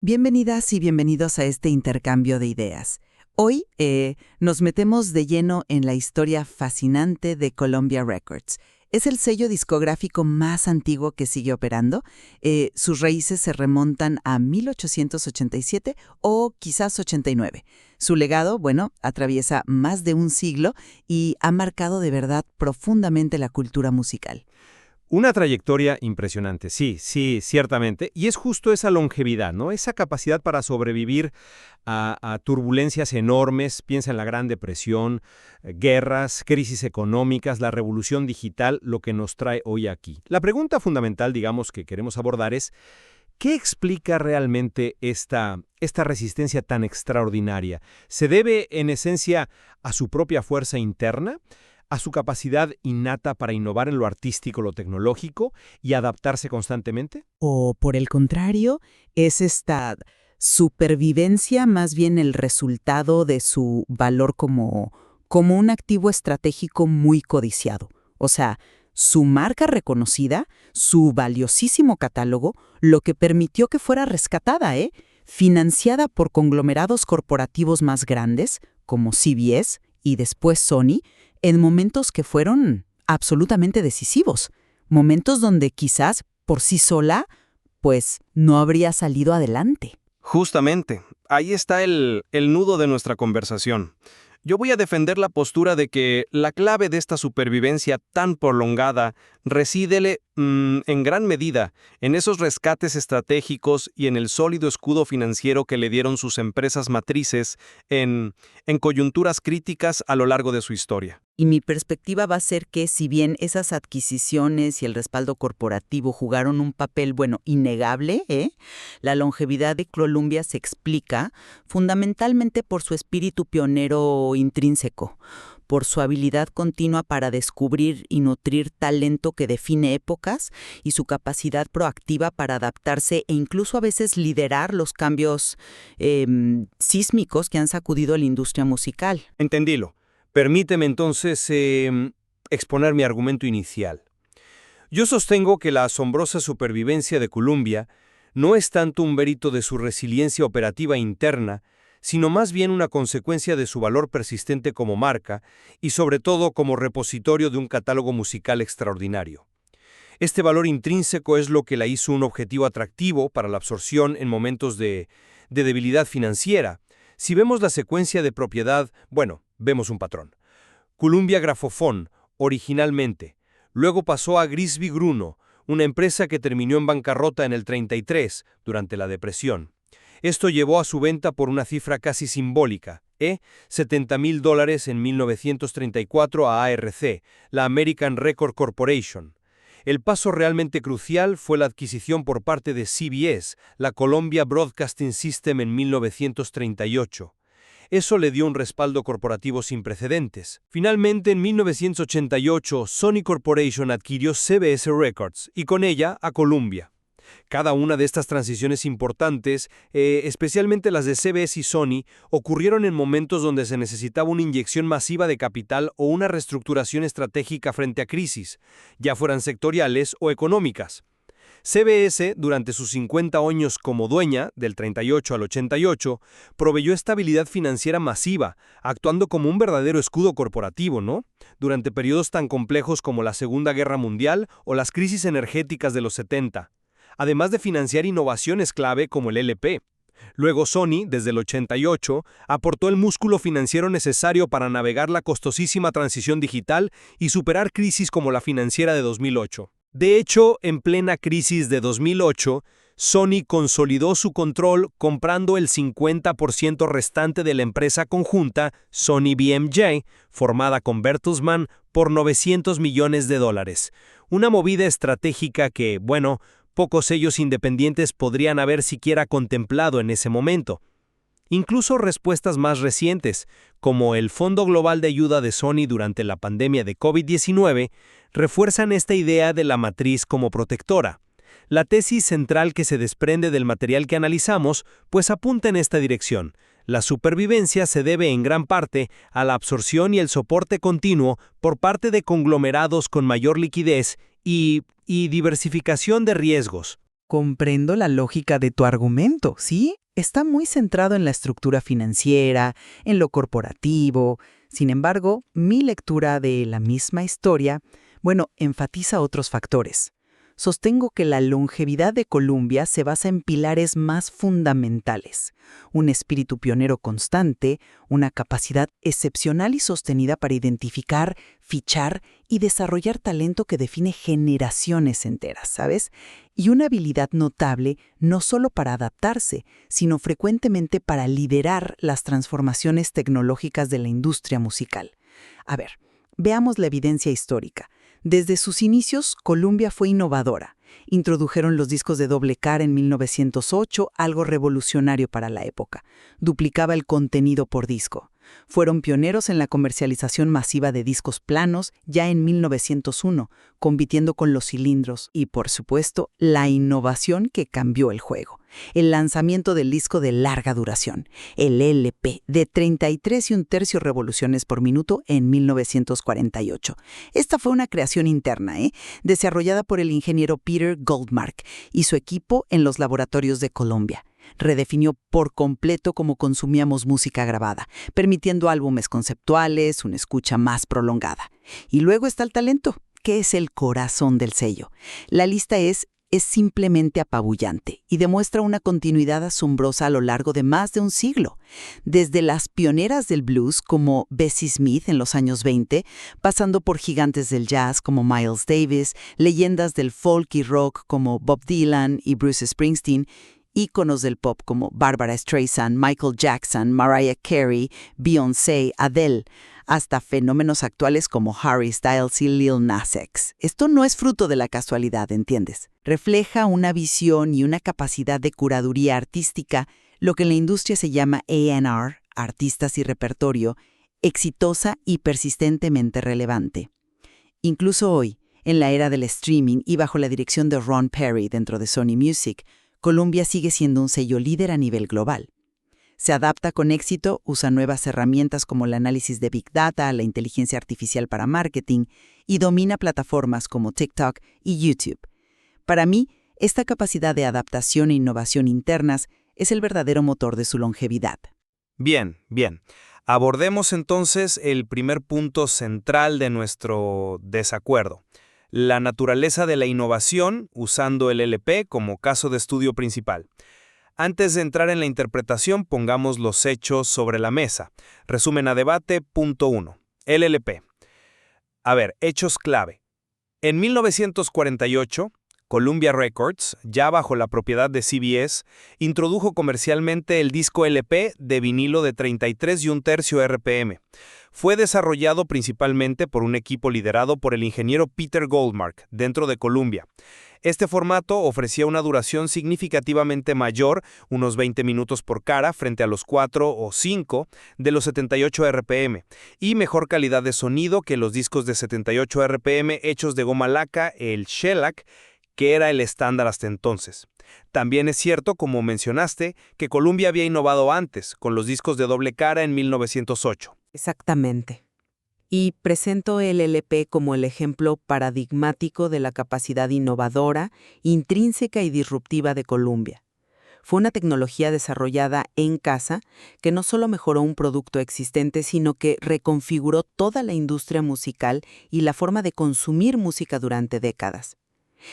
Bienvenidas y bienvenidos a este intercambio de ideas. Hoy nos metemos de lleno en la historia fascinante de Columbia Records. Es el sello discográfico más antiguo que sigue operando. Sus raíces se remontan a 1887 o quizás 89. Su legado, bueno, atraviesa más de un siglo y ha marcado de verdad profundamente la cultura musical. Una trayectoria impresionante, sí, ciertamente. Y es justo esa longevidad, ¿no? Esa capacidad para sobrevivir a turbulencias enormes. Piensa en la Gran Depresión, guerras, crisis económicas, la revolución digital, lo que nos trae hoy aquí. La pregunta fundamental, digamos, que queremos abordar es, ¿qué explica realmente esta resistencia tan extraordinaria? ¿Se debe, en esencia, a su propia fuerza interna? ¿A su capacidad innata para innovar en lo artístico, lo tecnológico y adaptarse constantemente? O por el contrario, es esta supervivencia más bien el resultado de su valor como un activo estratégico muy codiciado. O sea, su marca reconocida, su valiosísimo catálogo, lo que permitió que fuera rescatada, financiada por conglomerados corporativos más grandes, como CBS y después Sony, en momentos que fueron absolutamente decisivos, momentos donde quizás por sí sola, pues no habría salido adelante. Justamente, ahí está el nudo de nuestra conversación. Yo voy a defender la postura de que la clave de esta supervivencia tan prolongada reside en gran medida en esos rescates estratégicos y en el sólido escudo financiero que le dieron sus empresas matrices en coyunturas críticas a lo largo de su historia. Y mi perspectiva va a ser que si bien esas adquisiciones y el respaldo corporativo jugaron un papel, bueno, innegable, la longevidad de Columbia se explica fundamentalmente por su espíritu pionero intrínseco, por su habilidad continua para descubrir y nutrir talento que define épocas y su capacidad proactiva para adaptarse e incluso a veces liderar los cambios sísmicos que han sacudido a la industria musical. Entendílo. Permíteme entonces exponer mi argumento inicial. Yo sostengo que la asombrosa supervivencia de Columbia no es tanto un mérito de su resiliencia operativa interna, sino más bien una consecuencia de su valor persistente como marca y sobre todo como repositorio de un catálogo musical extraordinario. Este valor intrínseco es lo que la hizo un objetivo atractivo para la absorción en momentos de debilidad financiera. Si vemos la secuencia de propiedad, bueno, vemos un patrón. Columbia Graphophone, originalmente. Luego pasó a Grisby Gruno, una empresa que terminó en bancarrota en el 33, durante la Depresión. Esto llevó a su venta por una cifra casi simbólica, $70,000 en 1934 a ARC, la American Record Corporation. El paso realmente crucial fue la adquisición por parte de CBS, la Columbia Broadcasting System en 1938. Eso le dio un respaldo corporativo sin precedentes. Finalmente, en 1988, Sony Corporation adquirió CBS Records y con ella a Columbia. Cada una de estas transiciones importantes, especialmente las de CBS y Sony, ocurrieron en momentos donde se necesitaba una inyección masiva de capital o una reestructuración estratégica frente a crisis, ya fueran sectoriales o económicas. CBS, durante sus 50 años como dueña, del 38 al 88, proveyó estabilidad financiera masiva, actuando como un verdadero escudo corporativo, ¿no? Durante periodos tan complejos como la Segunda Guerra Mundial o las crisis energéticas de los 70. Además de financiar innovaciones clave como el LP. Luego Sony, desde el 88, aportó el músculo financiero necesario para navegar la costosísima transición digital y superar crisis como la financiera de 2008. De hecho, en plena crisis de 2008, Sony consolidó su control comprando el 50% restante de la empresa conjunta Sony BMJ, formada con Bertelsmann, por $900 millones. Una movida estratégica que, bueno, pocos sellos independientes podrían haber siquiera contemplado en ese momento. Incluso respuestas más recientes, como el Fondo Global de Ayuda de Sony durante la pandemia de COVID-19, refuerzan esta idea de la matriz como protectora. La tesis central que se desprende del material que analizamos, pues apunta en esta dirección. La supervivencia se debe en gran parte a la absorción y el soporte continuo por parte de conglomerados con mayor liquidez y diversificación de riesgos. Comprendo la lógica de tu argumento, ¿sí? Está muy centrado en la estructura financiera, en lo corporativo. Sin embargo, mi lectura de la misma historia, enfatiza otros factores. Sostengo que la longevidad de Columbia se basa en pilares más fundamentales: un espíritu pionero constante, una capacidad excepcional y sostenida para identificar, fichar y desarrollar talento que define generaciones enteras, ¿sabes? Y una habilidad notable no solo para adaptarse, sino frecuentemente para liderar las transformaciones tecnológicas de la industria musical. A ver, veamos la evidencia histórica. Desde sus inicios, Columbia fue innovadora. Introdujeron los discos de doble cara en 1908, algo revolucionario para la época. Duplicaba el contenido por disco. Fueron pioneros en la comercialización masiva de discos planos ya en 1901, compitiendo con los cilindros y, por supuesto, la innovación que cambió el juego. El lanzamiento del disco de larga duración, el LP, de 33 1/3 revoluciones por minuto en 1948. Esta fue una creación interna, desarrollada por el ingeniero Peter Goldmark y su equipo en los laboratorios de Columbia. Redefinió por completo cómo consumíamos música grabada, permitiendo álbumes conceptuales, una escucha más prolongada. Y luego está el talento, que es el corazón del sello. La lista es simplemente apabullante y demuestra una continuidad asombrosa a lo largo de más de un siglo. Desde las pioneras del blues como Bessie Smith en los años 20, pasando por gigantes del jazz como Miles Davis, leyendas del folk y rock como Bob Dylan y Bruce Springsteen, íconos del pop como Barbra Streisand, Michael Jackson, Mariah Carey, Beyoncé, Adele, hasta fenómenos actuales como Harry Styles y Lil Nas X. Esto no es fruto de la casualidad, ¿entiendes? Refleja una visión y una capacidad de curaduría artística, lo que en la industria se llama A&R, artistas y repertorio, exitosa y persistentemente relevante. Incluso hoy, en la era del streaming y bajo la dirección de Ron Perry dentro de Sony Music, Columbia sigue siendo un sello líder a nivel global. Se adapta con éxito, usa nuevas herramientas como el análisis de Big Data, la inteligencia artificial para marketing y domina plataformas como TikTok y YouTube. Para mí, esta capacidad de adaptación e innovación internas es el verdadero motor de su longevidad. Bien. Abordemos entonces el primer punto central de nuestro desacuerdo: la naturaleza de la innovación usando el LP como caso de estudio principal. Antes de entrar en la interpretación, pongamos los hechos sobre la mesa. Resumen a debate, punto 1. El LP. A ver, hechos clave. En 1948, Columbia Records, ya bajo la propiedad de CBS, introdujo comercialmente el disco LP de vinilo de 33 1/3 RPM. Fue desarrollado principalmente por un equipo liderado por el ingeniero Peter Goldmark, dentro de Columbia. Este formato ofrecía una duración significativamente mayor, unos 20 minutos por cara frente a los 4 o 5 de los 78 RPM, y mejor calidad de sonido que los discos de 78 RPM hechos de goma laca, el shellac, que era el estándar hasta entonces. También es cierto, como mencionaste, que Columbia había innovado antes, con los discos de doble cara en 1908. Exactamente. Y presento el LP como el ejemplo paradigmático de la capacidad innovadora, intrínseca y disruptiva de Columbia. Fue una tecnología desarrollada en casa que no solo mejoró un producto existente, sino que reconfiguró toda la industria musical y la forma de consumir música durante décadas.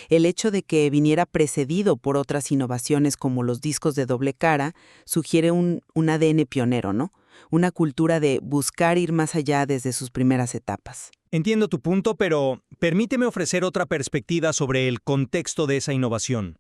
El hecho de que viniera precedido por otras innovaciones como los discos de doble cara sugiere un ADN pionero, ¿no? Una cultura de buscar ir más allá desde sus primeras etapas. Entiendo tu punto, pero permíteme ofrecer otra perspectiva sobre el contexto de esa innovación.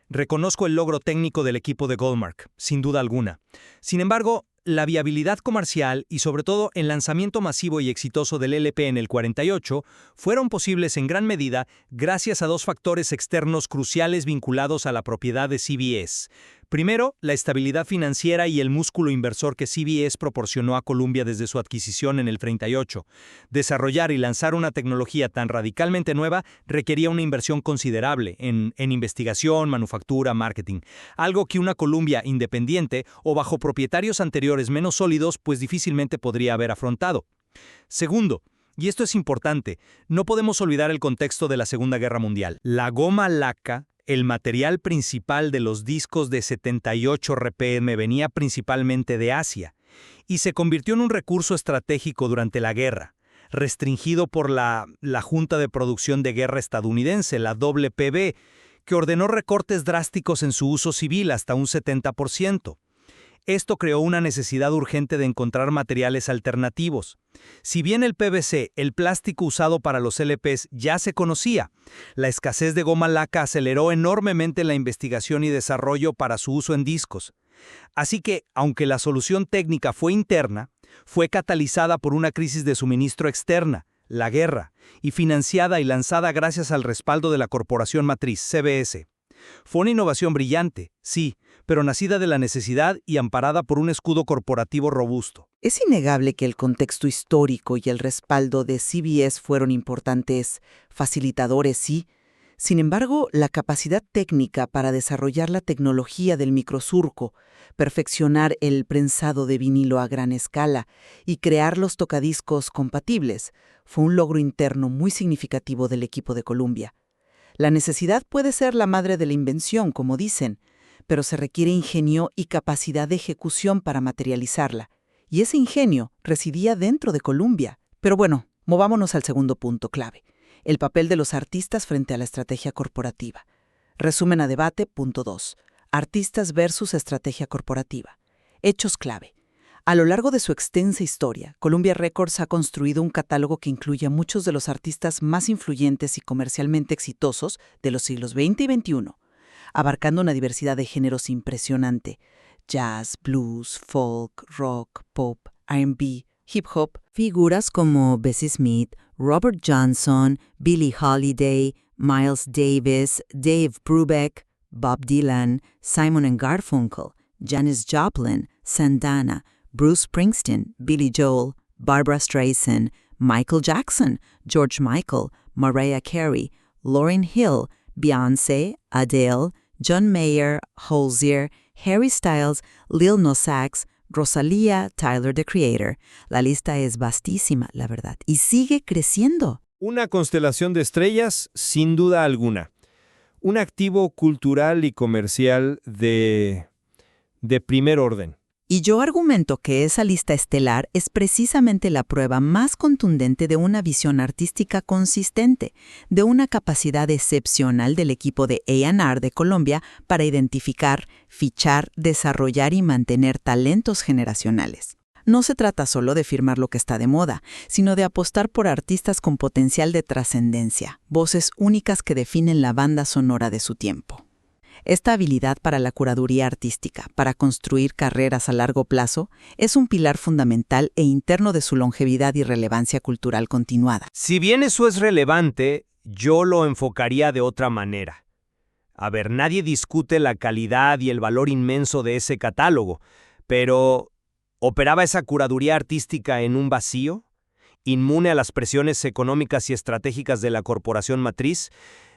Reconozco el logro técnico del equipo de Goldmark, sin duda alguna. Sin embargo, la viabilidad comercial y sobre todo el lanzamiento masivo y exitoso del LP en el 48 fueron posibles en gran medida gracias a dos factores externos cruciales vinculados a la propiedad de CBS. Primero, la estabilidad financiera y el músculo inversor que CBS proporcionó a Columbia desde su adquisición en el 38. Desarrollar y lanzar una tecnología tan radicalmente nueva requería una inversión considerable en investigación, manufactura, marketing, algo que una Columbia independiente o bajo propietarios anteriores menos sólidos pues difícilmente podría haber afrontado. Segundo, Y esto es importante, no podemos olvidar el contexto de la Segunda Guerra Mundial. La goma laca, el material principal de los discos de 78 RPM, venía principalmente de Asia y se convirtió en un recurso estratégico durante la guerra, restringido por la Junta de Producción de Guerra estadounidense, la WPB, que ordenó recortes drásticos en su uso civil hasta un 70%. Esto creó una necesidad urgente de encontrar materiales alternativos. Si bien el PVC, el plástico usado para los LPs, ya se conocía, la escasez de goma laca aceleró enormemente la investigación y desarrollo para su uso en discos. Así que, aunque la solución técnica fue interna, fue catalizada por una crisis de suministro externa, la guerra, y financiada y lanzada gracias al respaldo de la corporación matriz, CBS. Fue una innovación brillante, sí, pero nacida de la necesidad y amparada por un escudo corporativo robusto. Es innegable que el contexto histórico y el respaldo de CBS fueron importantes facilitadores, sí. Sin embargo, la capacidad técnica para desarrollar la tecnología del microsurco, perfeccionar el prensado de vinilo a gran escala y crear los tocadiscos compatibles fue un logro interno muy significativo del equipo de Columbia. La necesidad puede ser la madre de la invención, como dicen, pero se requiere ingenio y capacidad de ejecución para materializarla. Y ese ingenio residía dentro de Columbia. Pero bueno, movámonos al segundo punto clave, el papel de los artistas frente a la estrategia corporativa. Resumen a debate, punto 2. Artistas versus estrategia corporativa. Hechos clave. A lo largo de su extensa historia, Columbia Records ha construido un catálogo que incluye a muchos de los artistas más influyentes y comercialmente exitosos de los siglos XX y XXI, abarcando una diversidad de géneros impresionante: jazz, blues, folk, rock, pop, R&B, hip hop. Figuras como Bessie Smith, Robert Johnson, Billie Holiday, Miles Davis, Dave Brubeck, Bob Dylan, Simon & Garfunkel, Janis Joplin, Santana, Bruce Springsteen, Billy Joel, Barbra Streisand, Michael Jackson, George Michael, Mariah Carey, Lauryn Hill, Beyoncé, Adele, John Mayer, Halsey, Harry Styles, Lil Nas X, Rosalía, Tyler, the Creator. La lista es vastísima, la verdad, y sigue creciendo. Una constelación de estrellas, sin duda alguna. Un activo cultural y comercial de primer orden. Y yo argumento que esa lista estelar es precisamente la prueba más contundente de una visión artística consistente, de una capacidad excepcional del equipo de A&R de Colombia para identificar, fichar, desarrollar y mantener talentos generacionales. No se trata solo de firmar lo que está de moda, sino de apostar por artistas con potencial de trascendencia, voces únicas que definen la banda sonora de su tiempo. Esta habilidad para la curaduría artística, para construir carreras a largo plazo, es un pilar fundamental e interno de su longevidad y relevancia cultural continuada. Si bien eso es relevante, yo lo enfocaría de otra manera. A ver, nadie discute la calidad y el valor inmenso de ese catálogo, pero ¿operaba esa curaduría artística en un vacío? ¿Inmune a las presiones económicas y estratégicas de la corporación matriz?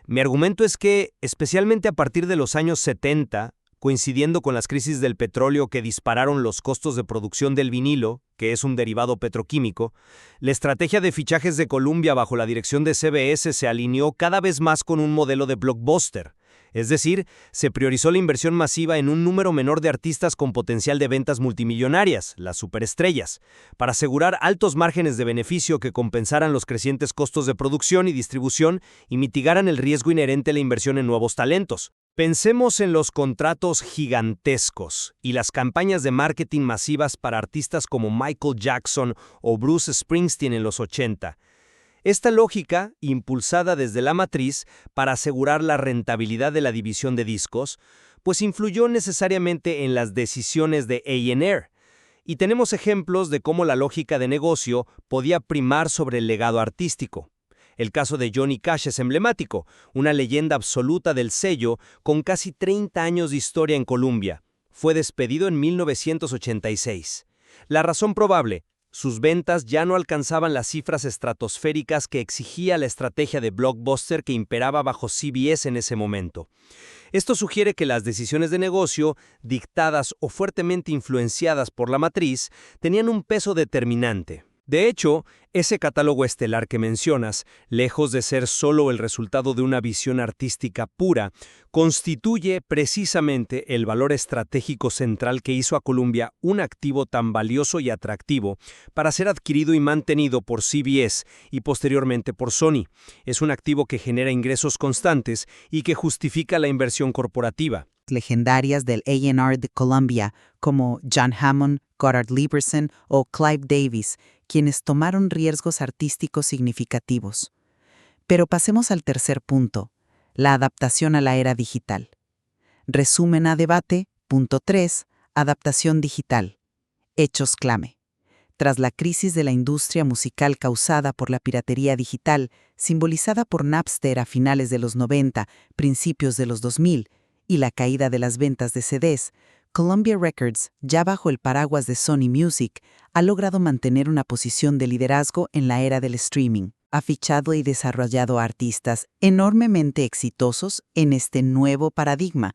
Mi argumento es que, especialmente a partir de los años 70, coincidiendo con las crisis del petróleo que dispararon los costos de producción del vinilo, que es un derivado petroquímico, la estrategia de fichajes de Columbia bajo la dirección de CBS se alineó cada vez más con un modelo de blockbuster. Es decir, se priorizó la inversión masiva en un número menor de artistas con potencial de ventas multimillonarias, las superestrellas, para asegurar altos márgenes de beneficio que compensaran los crecientes costos de producción y distribución y mitigaran el riesgo inherente a la inversión en nuevos talentos. Pensemos en los contratos gigantescos y las campañas de marketing masivas para artistas como Michael Jackson o Bruce Springsteen en los 80. Esta lógica, impulsada desde la matriz para asegurar la rentabilidad de la división de discos, pues influyó necesariamente en las decisiones de A&R. Y tenemos ejemplos de cómo la lógica de negocio podía primar sobre el legado artístico. El caso de Johnny Cash es emblemático, una leyenda absoluta del sello con casi 30 años de historia en Columbia. Fue despedido en 1986. La razón probable: sus ventas ya no alcanzaban las cifras estratosféricas que exigía la estrategia de blockbuster que imperaba bajo CBS en ese momento. Esto sugiere que las decisiones de negocio, dictadas o fuertemente influenciadas por la matriz, tenían un peso determinante. De hecho, ese catálogo estelar que mencionas, lejos de ser solo el resultado de una visión artística pura, constituye precisamente el valor estratégico central que hizo a Columbia un activo tan valioso y atractivo para ser adquirido y mantenido por CBS y posteriormente por Sony. Es un activo que genera ingresos constantes y que justifica la inversión corporativa. Legendarias del A&R de Columbia, como John Hammond, Goddard Lieberson o Clive Davis, quienes tomaron riesgos artísticos significativos. Pero pasemos al tercer punto, la adaptación a la era digital. Resumen a debate, punto 3, adaptación digital. Hechos clave. Tras la crisis de la industria musical causada por la piratería digital, simbolizada por Napster a finales de los 90, principios de los 2000, y la caída de las ventas de CDs, Columbia Records, ya bajo el paraguas de Sony Music, ha logrado mantener una posición de liderazgo en la era del streaming. Ha fichado y desarrollado artistas enormemente exitosos en este nuevo paradigma: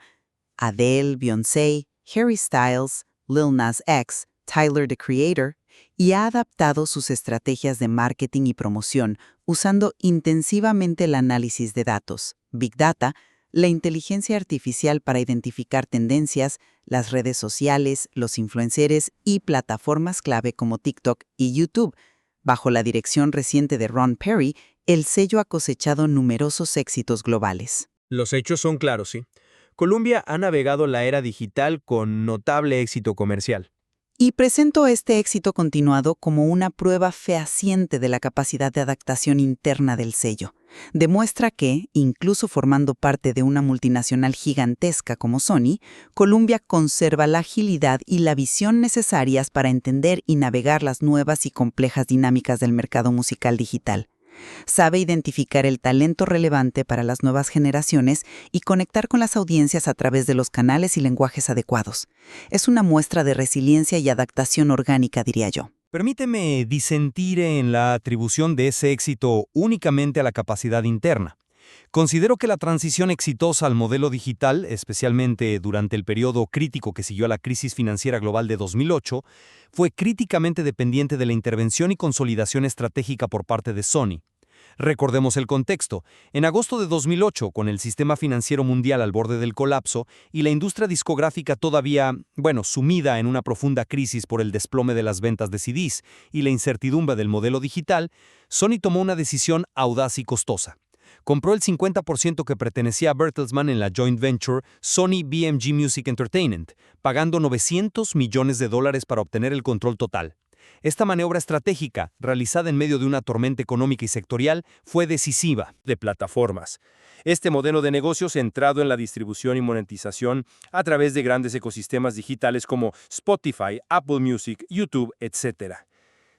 Adele, Beyoncé, Harry Styles, Lil Nas X, Tyler, the Creator, y ha adaptado sus estrategias de marketing y promoción usando intensivamente el análisis de datos, Big Data, la inteligencia artificial para identificar tendencias, las redes sociales, los influencers y plataformas clave como TikTok y YouTube. Bajo la dirección reciente de Ron Perry, el sello ha cosechado numerosos éxitos globales. Los hechos son claros, sí. Columbia ha navegado la era digital con notable éxito comercial. Y presento este éxito continuado como una prueba fehaciente de la capacidad de adaptación interna del sello. Demuestra que, incluso formando parte de una multinacional gigantesca como Sony, Columbia conserva la agilidad y la visión necesarias para entender y navegar las nuevas y complejas dinámicas del mercado musical digital. Sabe identificar el talento relevante para las nuevas generaciones y conectar con las audiencias a través de los canales y lenguajes adecuados. Es una muestra de resiliencia y adaptación orgánica, diría yo. Permíteme disentir en la atribución de ese éxito únicamente a la capacidad interna. Considero que la transición exitosa al modelo digital, especialmente durante el periodo crítico que siguió a la crisis financiera global de 2008, fue críticamente dependiente de la intervención y consolidación estratégica por parte de Sony. Recordemos el contexto. En agosto de 2008, con el sistema financiero mundial al borde del colapso y la industria discográfica todavía, sumida en una profunda crisis por el desplome de las ventas de CDs y la incertidumbre del modelo digital, Sony tomó una decisión audaz y costosa. Compró el 50% que pertenecía a Bertelsmann en la joint venture Sony BMG Music Entertainment, pagando $900 millones para obtener el control total. Esta maniobra estratégica, realizada en medio de una tormenta económica y sectorial, fue decisiva. De plataformas. Este modelo de negocio centrado en la distribución y monetización a través de grandes ecosistemas digitales como Spotify, Apple Music, YouTube, etc.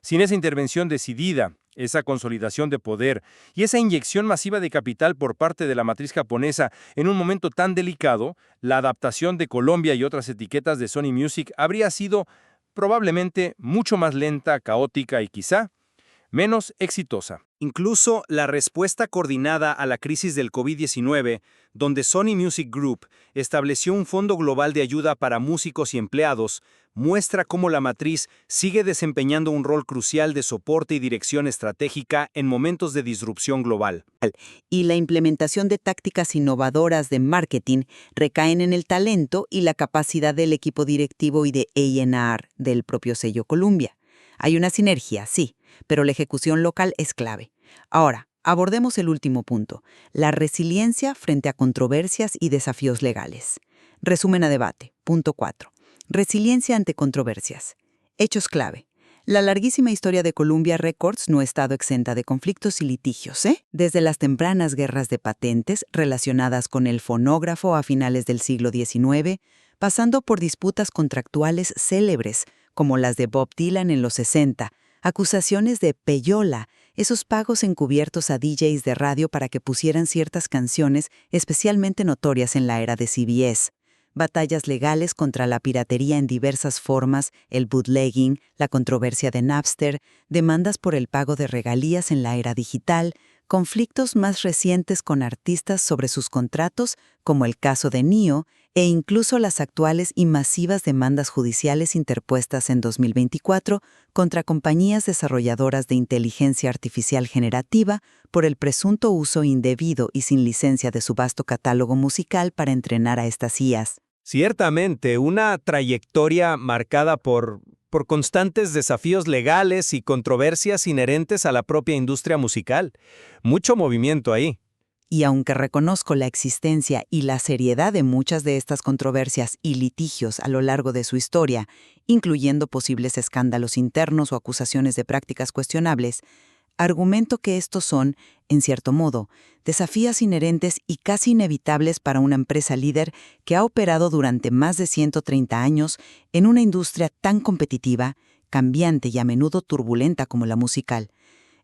Sin esa intervención decidida, esa consolidación de poder y esa inyección masiva de capital por parte de la matriz japonesa en un momento tan delicado, la adaptación de Columbia y otras etiquetas de Sony Music habría sido probablemente mucho más lenta, caótica y quizá menos exitosa. Incluso la respuesta coordinada a la crisis del COVID-19, donde Sony Music Group estableció un fondo global de ayuda para músicos y empleados, muestra cómo la matriz sigue desempeñando un rol crucial de soporte y dirección estratégica en momentos de disrupción global. Y la implementación de tácticas innovadoras de marketing recaen en el talento y la capacidad del equipo directivo y de A&R del propio sello Columbia. Hay una sinergia, sí, pero la ejecución local es clave. Ahora, abordemos el último punto, la resiliencia frente a controversias y desafíos legales. Resumen a debate. Punto 4. Resiliencia ante controversias. Hechos clave. La larguísima historia de Columbia Records no ha estado exenta de conflictos y litigios, Desde las tempranas guerras de patentes relacionadas con el fonógrafo a finales del siglo XIX, pasando por disputas contractuales célebres, como las de Bob Dylan en los 60, acusaciones de payola, esos pagos encubiertos a DJs de radio para que pusieran ciertas canciones especialmente notorias en la era de CBS, batallas legales contra la piratería en diversas formas, el bootlegging, la controversia de Napster, demandas por el pago de regalías en la era digital, conflictos más recientes con artistas sobre sus contratos, como el caso de Ne-Yo, e incluso las actuales y masivas demandas judiciales interpuestas en 2024 contra compañías desarrolladoras de inteligencia artificial generativa por el presunto uso indebido y sin licencia de su vasto catálogo musical para entrenar a estas IAs. Ciertamente, una trayectoria marcada por constantes desafíos legales y controversias inherentes a la propia industria musical. Mucho movimiento ahí. Y aunque reconozco la existencia y la seriedad de muchas de estas controversias y litigios a lo largo de su historia, incluyendo posibles escándalos internos o acusaciones de prácticas cuestionables, argumento que estos son, en cierto modo, desafíos inherentes y casi inevitables para una empresa líder que ha operado durante más de 130 años en una industria tan competitiva, cambiante y a menudo turbulenta como la musical.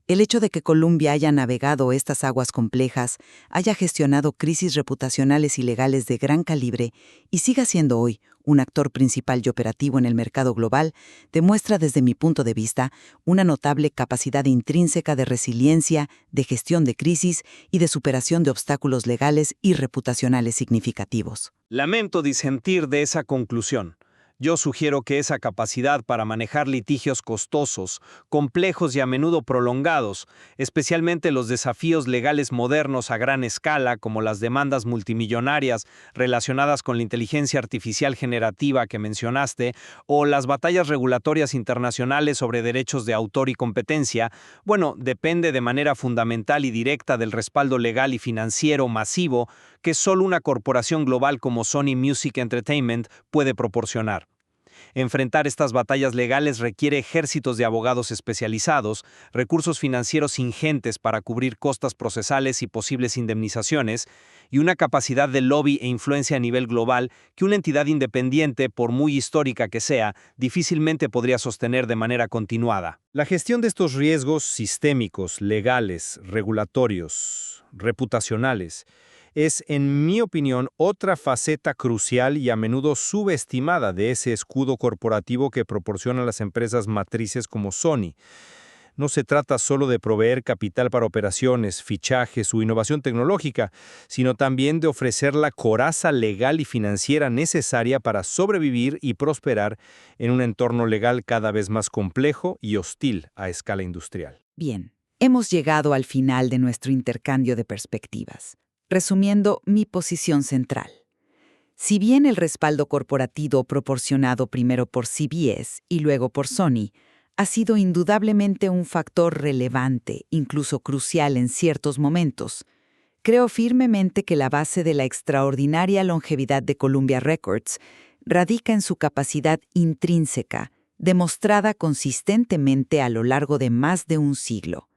El hecho de que Columbia haya navegado estas aguas complejas, haya gestionado crisis reputacionales y legales de gran calibre y siga siendo hoy un actor principal y operativo en el mercado global, demuestra desde mi punto de vista una notable capacidad intrínseca de resiliencia, de gestión de crisis y de superación de obstáculos legales y reputacionales significativos. Lamento disentir de esa conclusión. Yo sugiero que esa capacidad para manejar litigios costosos, complejos y a menudo prolongados, especialmente los desafíos legales modernos a gran escala como las demandas multimillonarias relacionadas con la inteligencia artificial generativa que mencionaste, o las batallas regulatorias internacionales sobre derechos de autor y competencia, depende de manera fundamental y directa del respaldo legal y financiero masivo que solo una corporación global como Sony Music Entertainment puede proporcionar. Enfrentar estas batallas legales requiere ejércitos de abogados especializados, recursos financieros ingentes para cubrir costas procesales y posibles indemnizaciones, y una capacidad de lobby e influencia a nivel global que una entidad independiente, por muy histórica que sea, difícilmente podría sostener de manera continuada. La gestión de estos riesgos sistémicos, legales, regulatorios, reputacionales, es, en mi opinión, otra faceta crucial y a menudo subestimada de ese escudo corporativo que proporcionan las empresas matrices como Sony. No se trata solo de proveer capital para operaciones, fichajes o innovación tecnológica, sino también de ofrecer la coraza legal y financiera necesaria para sobrevivir y prosperar en un entorno legal cada vez más complejo y hostil a escala industrial. Bien, hemos llegado al final de nuestro intercambio de perspectivas. Resumiendo mi posición central. Si bien el respaldo corporativo proporcionado primero por CBS y luego por Sony ha sido indudablemente un factor relevante, incluso crucial en ciertos momentos, creo firmemente que la base de la extraordinaria longevidad de Columbia Records radica en su capacidad intrínseca, demostrada consistentemente a lo largo de más de un siglo.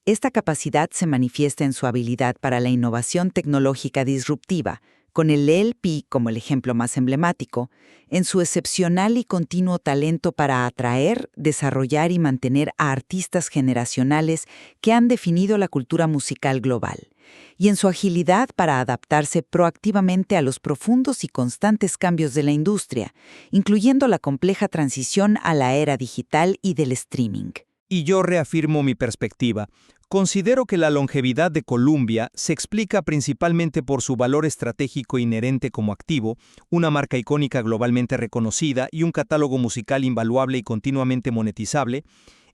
Esta capacidad se manifiesta en su habilidad para la innovación tecnológica disruptiva, con el LP como el ejemplo más emblemático, en su excepcional y continuo talento para atraer, desarrollar y mantener a artistas generacionales que han definido la cultura musical global, y en su agilidad para adaptarse proactivamente a los profundos y constantes cambios de la industria, incluyendo la compleja transición a la era digital y del streaming. Y yo reafirmo mi perspectiva. Considero que la longevidad de Columbia se explica principalmente por su valor estratégico inherente como activo, una marca icónica globalmente reconocida y un catálogo musical invaluable y continuamente monetizable.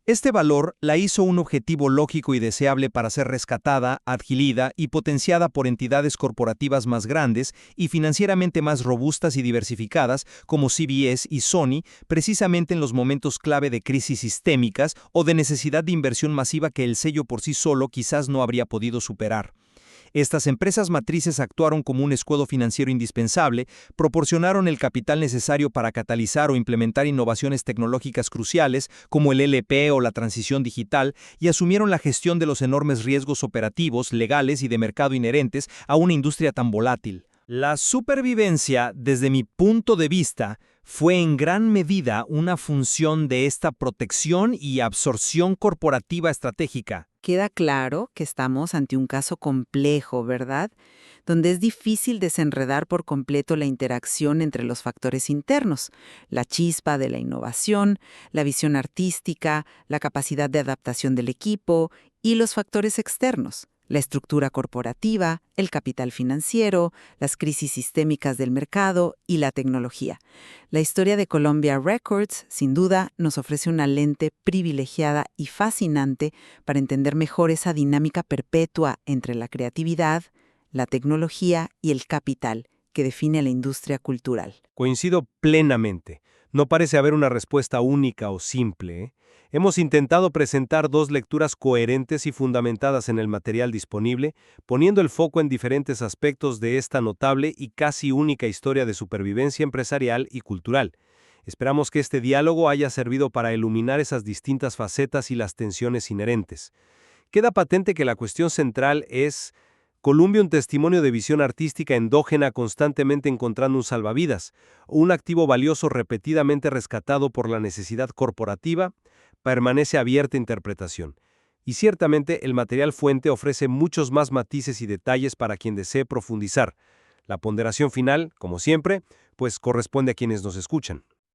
Este valor la hizo un objetivo lógico y deseable para ser rescatada, adquirida y potenciada por entidades corporativas más grandes y financieramente más robustas y diversificadas como CBS y Sony, precisamente en los momentos clave de crisis sistémicas o de necesidad de inversión masiva que el sello por sí solo quizás no habría podido superar. Estas empresas matrices actuaron como un escudo financiero indispensable, proporcionaron el capital necesario para catalizar o implementar innovaciones tecnológicas cruciales como el LP o la transición digital y asumieron la gestión de los enormes riesgos operativos, legales y de mercado inherentes a una industria tan volátil. La supervivencia, desde mi punto de vista, fue en gran medida una función de esta protección y absorción corporativa estratégica. Queda claro que estamos ante un caso complejo, ¿verdad? Donde es difícil desenredar por completo la interacción entre los factores internos, la chispa de la innovación, la visión artística, la capacidad de adaptación del equipo y los factores externos, la estructura corporativa, el capital financiero, las crisis sistémicas del mercado y la tecnología. La historia de Columbia Records, sin duda, nos ofrece una lente privilegiada y fascinante para entender mejor esa dinámica perpetua entre la creatividad, la tecnología y el capital que define la industria cultural. Coincido plenamente. No parece haber una respuesta única o simple, ¿eh? Hemos intentado presentar dos lecturas coherentes y fundamentadas en el material disponible, poniendo el foco en diferentes aspectos de esta notable y casi única historia de supervivencia empresarial y cultural. Esperamos que este diálogo haya servido para iluminar esas distintas facetas y las tensiones inherentes. Queda patente que la cuestión central es: Columbia, un testimonio de visión artística endógena constantemente encontrando un salvavidas, o un activo valioso repetidamente rescatado por la necesidad corporativa, permanece abierta a interpretación. Y ciertamente el material fuente ofrece muchos más matices y detalles para quien desee profundizar. La ponderación final, como siempre, pues corresponde a quienes nos escuchan.